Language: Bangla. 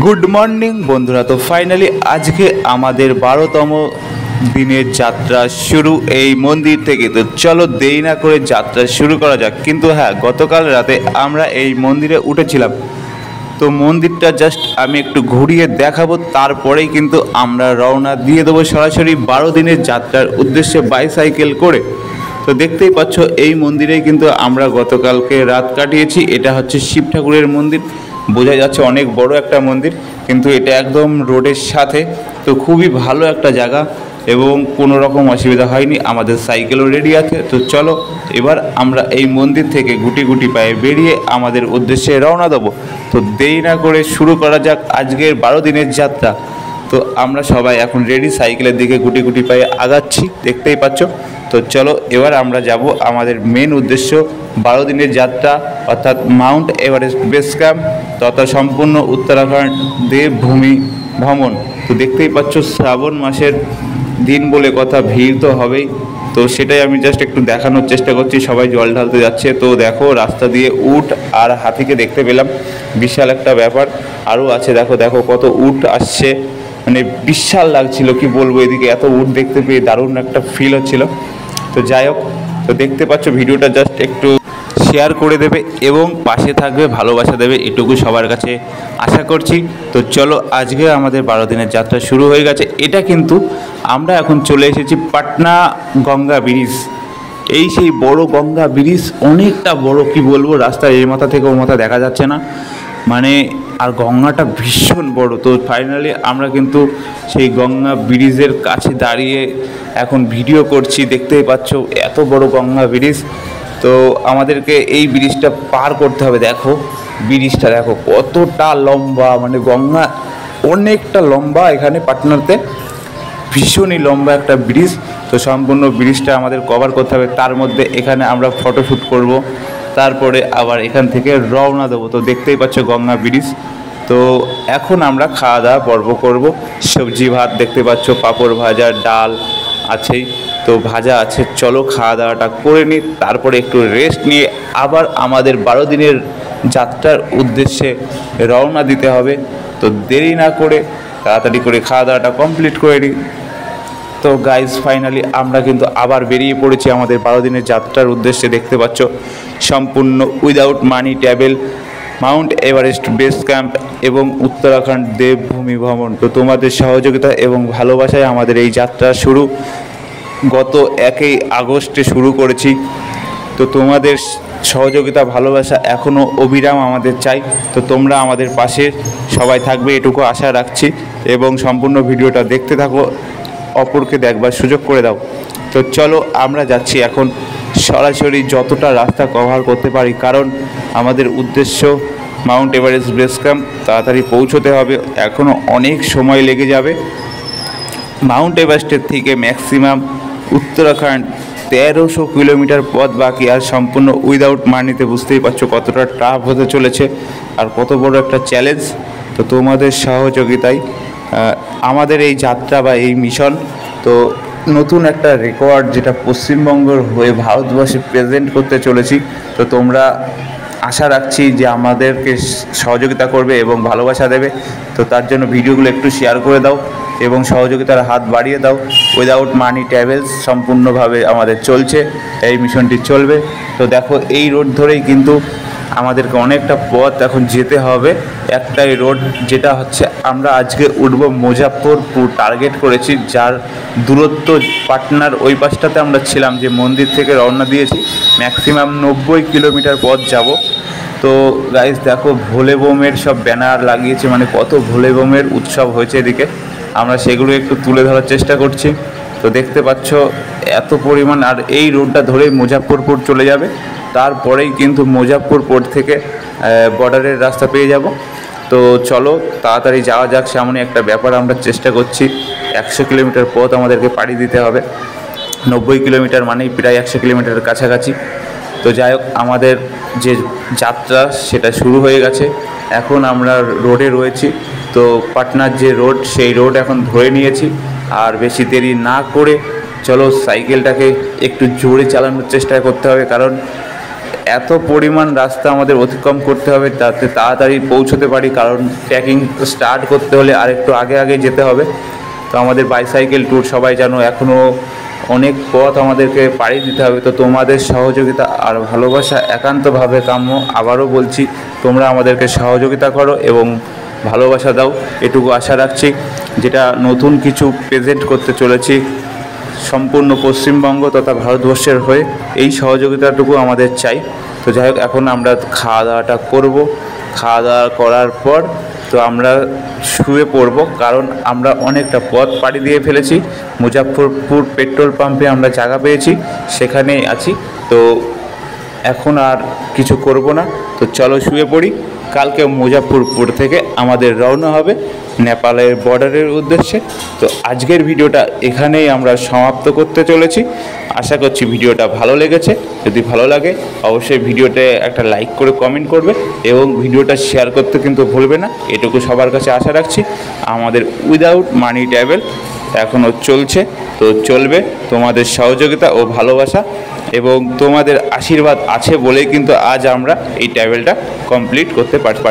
গুড মর্নিং বন্ধুরা। তো ফাইনালি আজকে আমাদের 12তম দিনের যাত্রা শুরু এই মন্দির থেকে। তো চলো দেরি না করে যাত্রা শুরু করা যাক। কিন্তু হ্যাঁ, গতকাল রাতে আমরা এই মন্দিরে উঠেছিলাম, তো মন্দিরটা জাস্ট আমি একটু ঘুরিয়ে দেখাবো, তারপরেই কিন্তু আমরা রওনা দিয়ে দেবো সরাসরি 12 দিনের যাত্রার উদ্দেশ্যে বাইসাইকেল করে। তো দেখতেই পাচ্ছ এই মন্দিরেই কিন্তু আমরা গতকালকে রাত কাটিয়েছি। এটা হচ্ছে শিব ঠাকুরের মন্দির, বোঝা যাচ্ছে অনেক বড় একটা মন্দির, কিন্তু এটা একদম রোডের সাথে। তো খুবই ভালো একটা জায়গা এবং কোনো রকম অসুবিধা হয়নি, আমাদের সাইকেলও রেডি আছে। তো চলো এবার আমরা এই মন্দির থেকে গুটি গুটি পায়ে বেরিয়ে আমাদের উদ্দেশ্যে রওনা দেবো। তো দেরি না করে শুরু করা যাক আজকের 12 দিনের যাত্রা। তো আমরা সবাই এখন রেডি, সাইকেলের দিকে গুটি গুটি পায়ে আগাচ্ছি, দেখতেই পাচ্ছ। তো চলো এবার আমরা যাব আমাদের মেন উদ্দেশ্য 12 দিনের যাত্রা, অর্থাৎ মাউন্ট এভারেস্ট বেস ক্যাম্প তথা সম্পূর্ণ উত্তরাখণ্ড দেবভূমি ভ্রমণ। তো দেখতেই পাচ্ছ শ্রাবণ মাসের দিন বলে কথা, ভিড় তো হবেই। তো সেটাই আমি জাস্ট একটু দেখানোর চেষ্টা করছি। সবাই জল ঢালতে যাচ্ছে। তো দেখো রাস্তা দিয়ে উট আর হাতিকে দেখতে পেলাম, বিশাল একটা ব্যাপার। আরও আছে, দেখো দেখো কত উট আসছে, মানে বিশাল লাগছিল, কি বলবো। এদিকে এত উট দেখতে পেয়ে দারুণ একটা ফিল হচ্ছিল। তো যাই হোক, তো দেখতে পাচ্ছ ভিডিওটা জাস্ট একটু শেয়ার করে দেবে এবং পাশে থাকবে, ভালোবাসা দেবে, এটুকু সবার কাছে আশা করছি। তো চলো আজকে আমাদের 12 দিনের যাত্রা শুরু হয়ে গেছে। এটা কিন্তু আমরা এখন চলে এসেছি পাটনা গঙ্গা ব্রিজ। এই সেই বড় গঙ্গা ব্রিজ, অনেকটা বড়, কি বলবো, রাস্তার এই মাথা থেকে ও মাথা দেখা যাচ্ছে না, মানে আর গঙ্গাটা ভীষণ বড়। তো ফাইনালি আমরা কিন্তু সেই গঙ্গা ব্রিজের কাছে দাঁড়িয়ে এখন ভিডিও করছি, দেখতেই পাচ্ছ এত বড় গঙ্গা ব্রিজ। তো আমাদেরকে এই ব্রিজটা পার করতে হবে। দেখো ব্রিজটা দেখো কতটা লম্বা, মানে গঙ্গা অনেকটা লম্বা, এখানে পাটনাতে ভীষণই লম্বা একটা ব্রিজ। তো সম্পূর্ণ ব্রিজটা আমাদের কভার করতে হবে, তার মধ্যে এখানে আমরা ফটোশ্যুট করব, তারপরে আবার এখান থেকে রওনা দেবো। তো দেখতেই পাচ্ছ গঙ্গা ব্রিজ। তো এখন আমরা খাওয়া দাওয়া পর্ব করব। সবজি ভাত দেখতে পাচ্ছ, পাঁপড় ভাজা, ডাল আছেই, তো ভাজা আছে। চলো খাওয়া দাওয়াটা করে নিই, তারপরে একটু রেস্ট নিয়ে আবার আমাদের 12 দিনের যাত্রার উদ্দেশ্যে রওনা দিতে হবে। তো দেরি না করে তাড়াতাড়ি করে খাওয়া দাওয়াটা কমপ্লিট করে নিই। তো গাইজ ফাইনালি আমরা কিন্তু আবার বেরিয়ে পড়েছি আমাদের 12 দিনের যাত্রার উদ্দেশ্যে। দেখতে পাচ্ছ সম্পূর্ণ উইদাউট মানি travel, Mount Everest base camp এবং উত্তরাখণ্ড দেবভূমি ভ্রমণ। তো তোমাদের সহযোগিতা এবং ভালোবাসায় আমাদের এই যাত্রা শুরু। গত 1 আগস্টে শুরু করেছি। তো তোমাদের সহযোগিতা ভালোবাসা এখনও অবিরাম আমাদের চাই। তো তোমরা আমাদের পাশে সবাই থাকবে এটুকু আশা রাখছি এবং সম্পূর্ণ ভিডিওটা দেখতে থাকো, অপরকে দেখবার সুযোগ করে দাও। তো চলো আমরা যাচ্ছি এখন সরাসরি যতটা রাস্তা কভার করতে পারি, কারণ আমাদের উদ্দেশ্য মাউন্ট এভারেস্ট বেস ক্যাম্প। তাড়াতাড়ি পৌঁছতে হবে, এখনও অনেক সময় লেগে যাবে। মাউন্ট এভারেস্টের থেকে ম্যাক্সিমাম উত্তরাখণ্ড 1300 কিলোমিটার পথ বাকি, আর সম্পূর্ণ উইদাউট মানিতে। বুঝতেই পারছো কতটা টাফ হতে চলেছে আর কত বড় একটা চ্যালেঞ্জ। তো তোমাদের সহযোগিতায় আমাদের এই যাত্রা বা এই মিশন, তো নতুন একটা রেকর্ড যেটা পশ্চিমবঙ্গের হয়ে ভারতবর্ষে প্রেজেন্ট করতে চলেছি। তো তোমরা আশা রাখছি যে আমাদেরকে সহযোগিতা করবে এবং ভালোবাসা দেবে। তো তার জন্য ভিডিওগুলো একটু শেয়ার করে দাও এবং সহযোগিতার হাত বাড়িয়ে দাও। উইদাউট মানি ট্রাভেলস সম্পূর্ণভাবে আমাদের চলছে, এই মিশনটি চলবে। তো দেখো এই রোড ধরেই কিন্তু আমাদেরকে অনেকটা পথ এখন যেতে হবে। একটাই রোড, যেটা হচ্ছে আমরা আজকে উঠব মুজাফফরপুর টার্গেট করেছি, যার দূরত্ব পাটনার ওই পাশটাতে আমরা ছিলাম, যে মন্দির থেকে রওনা দিয়েছি ম্যাক্সিমাম 90 কিলোমিটার পথ যাব। তো গাইস দেখো ভোলে বোমের সব ব্যানার লাগিয়েছে, মানে কত ভোলে বোমের উৎসব হয়েছে এদিকে, আমরা সেগুলো একটু তুলে ধরার চেষ্টা করছি। তো দেখতে পাচ্ছ এত পরিমাণ, আর এই রোডটা ধরেই মুজাফফরপুর চলে যাবে। তারপরেই কিন্তু মুজাফফরপুর থেকে বর্ডারের রাস্তা পেয়ে যাব। তো চলো তাড়াতাড়ি যাওয়া যাক, সামনে একটা ব্যাপার আমরা চেষ্টা করছি। 100 কিলোমিটার পথ আমাদেরকে পাড়ি দিতে হবে, 90 কিলোমিটার মানেই প্রায় 100 কিলোমিটারের কাছাকাছি। তো যাই হোক, আমাদের যে যাত্রা সেটা শুরু হয়ে গেছে। এখন আমরা রোডে রয়েছি। তো পাটনার যে রোড, সেই রোড এখন ধরে নিয়েছি। আর বেশি দেরি না করে চলো সাইকেলটাকে একটু জোরে চালানোর চেষ্টা করতে হবে, কারণ এত পরিমাণ রাস্তা আমাদের অতিক্রম করতে হবে যাতে তাড়াতাড়ি পৌঁছতে পারি, কারণ ট্রেকিং স্টার্ট করতে হলে আরেকটু আগে আগে যেতে হবে। তো আমাদের বাইসাইকেল ট্যুর সবাই জানো, এখনও অনেক পথ আমাদেরকে পাড়ি দিতে হবে। তো তোমাদের সহযোগিতা আর ভালোবাসা একান্তভাবে কাম্য। আবারও বলছি, তোমরা আমাদেরকে সহযোগিতা করো এবং ভালোবাসা দাও, এটুকু আশা রাখছি। যেটা নতুন কিছু প্রেজেন্ট করতে চলেছি সম্পূর্ণ পশ্চিমবঙ্গ তথা ভারতবর্ষের হয়ে, এই সহযোগিতাটুকু আমাদের চাই। তো যাই হোক, এখন আমরা খাওয়া দাওয়াটা করব। খাওয়া দাওয়া করার পর তো আমরা শুয়ে পড়ব, কারণ আমরা অনেকটা পথ পাড়ি দিয়ে ফেলেছি। মুজাফফরপুর পেট্রোল পাম্পে আমরা জায়গা পেয়েছি, সেখানেই আছি। তো এখন আর কিছু করব না, তো চলো শুয়ে পড়ি। কালকে মুজাফফরপুর থেকে আমাদের রওনা হবে নেপালের বর্ডারের উদ্দেশ্যে। তো আজকের ভিডিওটা এখানেই আমরা সমাপ্ত করতে চলেছি। আশা করছি ভিডিওটা ভালো লেগেছে। যদি ভালো লাগে অবশ্যই ভিডিওতে একটা লাইক করে কমেন্ট করবে এবং ভিডিওটা শেয়ার করতে কিন্তু ভুলবে না, এটুকু সবার কাছে আশা রাখছি। আমাদের উইদাউট মানি ট্রাভেল এখনও চলছে, তো চলবে। তোমাদের সহযোগিতা ও ভালোবাসা এবং তোমাদের আশীর্বাদ আছে বলেই কিন্তু আজ আমরা এই ট্রাভেলটা কমপ্লিট করতে পারছি।